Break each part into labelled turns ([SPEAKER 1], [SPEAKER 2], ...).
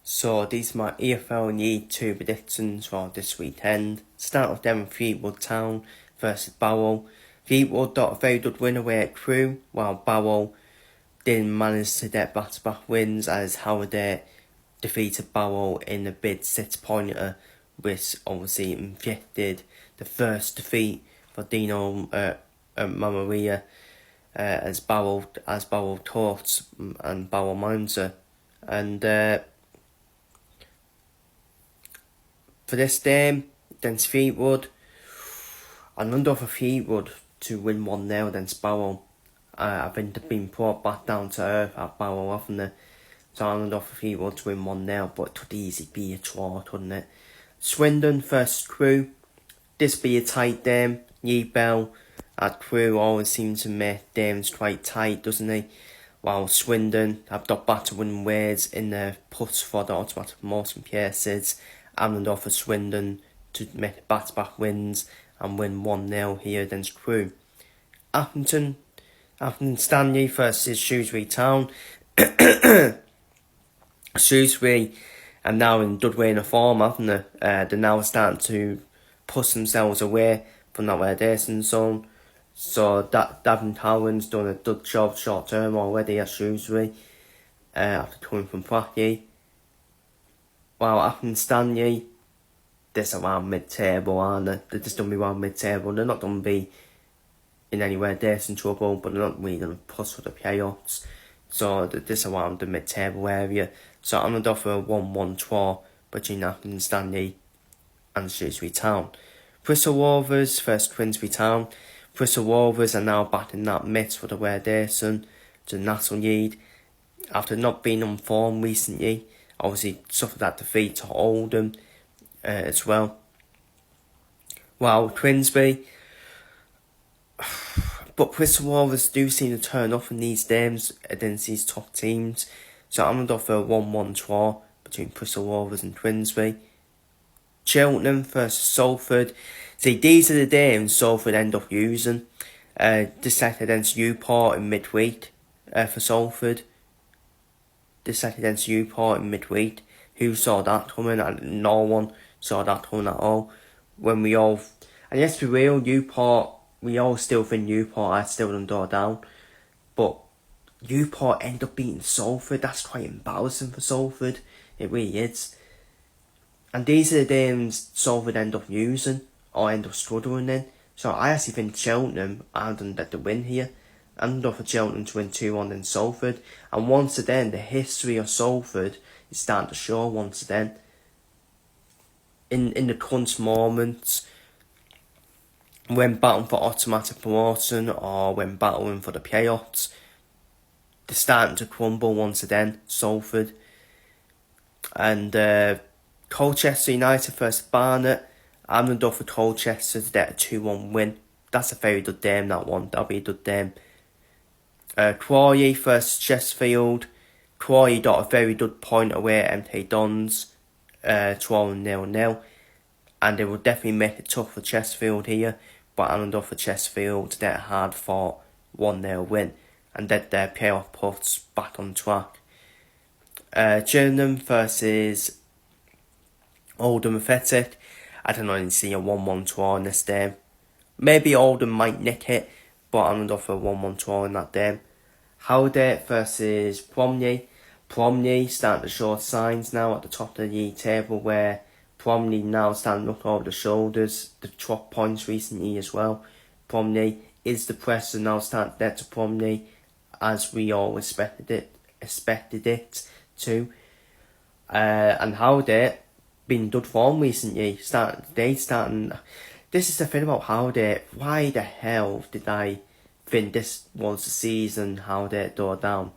[SPEAKER 1] So these are my EFL League 2 predictions for this weekend. Start off then with Fleetwood Town versus Barrow. Fleetwood got a very good win away at Crewe, while Barrow didn't manage to get back-to-back wins as Halliday defeated Barrow in a big 6-pointer, which obviously inflicted the first defeat for Dino Mamaria as Barrow taught and Barrow manager. And for this game against Fleetwood, I'm under for Fleetwood to win 1-0 against Barrow. I think they've been brought back down to earth at Barrow, haven't they? So I'm under for Fleetwood to win 1-0, but it could easily be a draw, couldn't it? Swindon versus Crewe. This be a tight game. Bell at Crewe always seems to make games quite tight, doesn't he? While Swindon have got back to win ways in their push for the automatic promotion places. I'm under for Swindon to make back-to-back wins and win 1-0 here against Crewe. Accrington Stanley versus Shrewsbury Town. Shrewsbury are now in good way of form, haven't they? They're now starting to push themselves away from that relegation zone. So Davin Cowan's done a good job short term already at Shrewsbury after coming from Pracky. While Accrington Stanley, they're around mid-table, aren't they? They're just going to be around mid-table. They're not going to be in anywhere decent trouble, but they're not really going to push for the playoffs. So they're just around the mid-table area. So I'm going to offer a 1-1 draw between Accrington Stanley and Shrewsbury Town. Bristol Rovers versus Queensbury Town. Bristol Rovers are now back in that mix for the relegation to the National League after not being on form recently. Obviously suffered that defeat to Oldham as well. While Queensbury, but Bristol Rovers do seem to turn up in these games against these top teams. So I'm going to offer a 1-1 draw between Bristol Rovers and Queensbury. Cheltenham versus Salford. See, these are the games Salford end up using. This set against Newport in midweek for Salford. This set against Newport in midweek. Who saw that coming? No one saw that coming at all. When we all, and let's be real, Newport, we all still think Newport are still done door down. But Newport end up beating Salford. That's quite embarrassing for Salford. It really is. And these are the games Salford end up using or end up struggling in. So I actually think Cheltenham are going to get the win here. I'm going for Cheltenham to win 2-1 in Salford. And once again, the history of Salford is starting to show once again. In the crunch moments, when battling for automatic promotion or when battling for the playoffs, they're starting to crumble once again, Salford. And Colchester United versus Barnet. I'm going to go for Colchester to get a 2-1 win. That's a very good game, that one. That'll be a good game. Crawley versus Chesterfield. Crawley got a very good point away at MK Dons. Drawing 0-0. And they will definitely make it tough for Chesterfield here. But I'm going to go for Chesterfield to get a hard-fought 1-0 win. And get their playoff puts back on track. Gillingham versus Oldham Athletic. I don't know, I see a 1-1 draw in this game. Maybe Oldham might nick it, but I'm going to go for a 1-1 draw in that game. Howdale versus Bromley. Bromley starting to show signs now at the top of the league table, where Bromley now starting to look over the shoulders. They've dropped points recently as well. Bromley is the pressure now starting to get to Bromley, as we all expected it to. And Howdale been good form recently. This is the thing about Howdale. Why the hell did I think this was the season Howdale go down?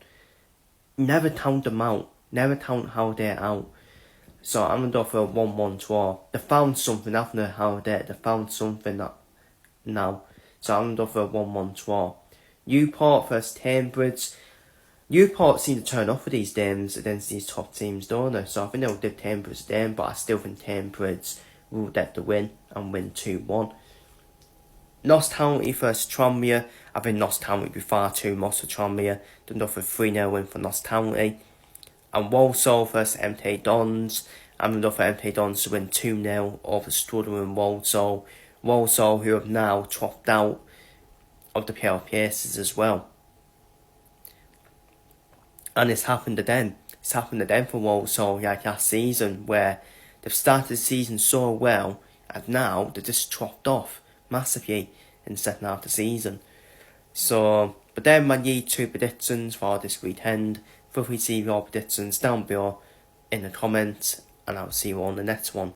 [SPEAKER 1] Never count them out. Never count Howdale out. So I'm going to go for a 1-1 draw. They found something after Howdale. They found something now. So I'm going to go for a 1-1 draw. Newport versus Cambridge. Newport seem to turn off for these games against these top teams, don't they? So I think they'll give Cambridge a game, but I still think Cambridge will get the win and win 2-1. Notts County versus Tranmere. I think Notts County will be far too much for Tranmere. They're enough for 3-0 win for Notts County. And Walsall versus MK Dons. I'm going to go for MK Dons to win 2-0 over struggling Walsall. Walsall, who have now dropped out of the places as well. And it's happened again. It's happened again for Walsall like last season, where they've started the season so well, and now they just dropped off massively in the second half of the season. So, but then my year 2 predictions for this weekend. Feel free to see your predictions down below in the comments, and I'll see you on the next one.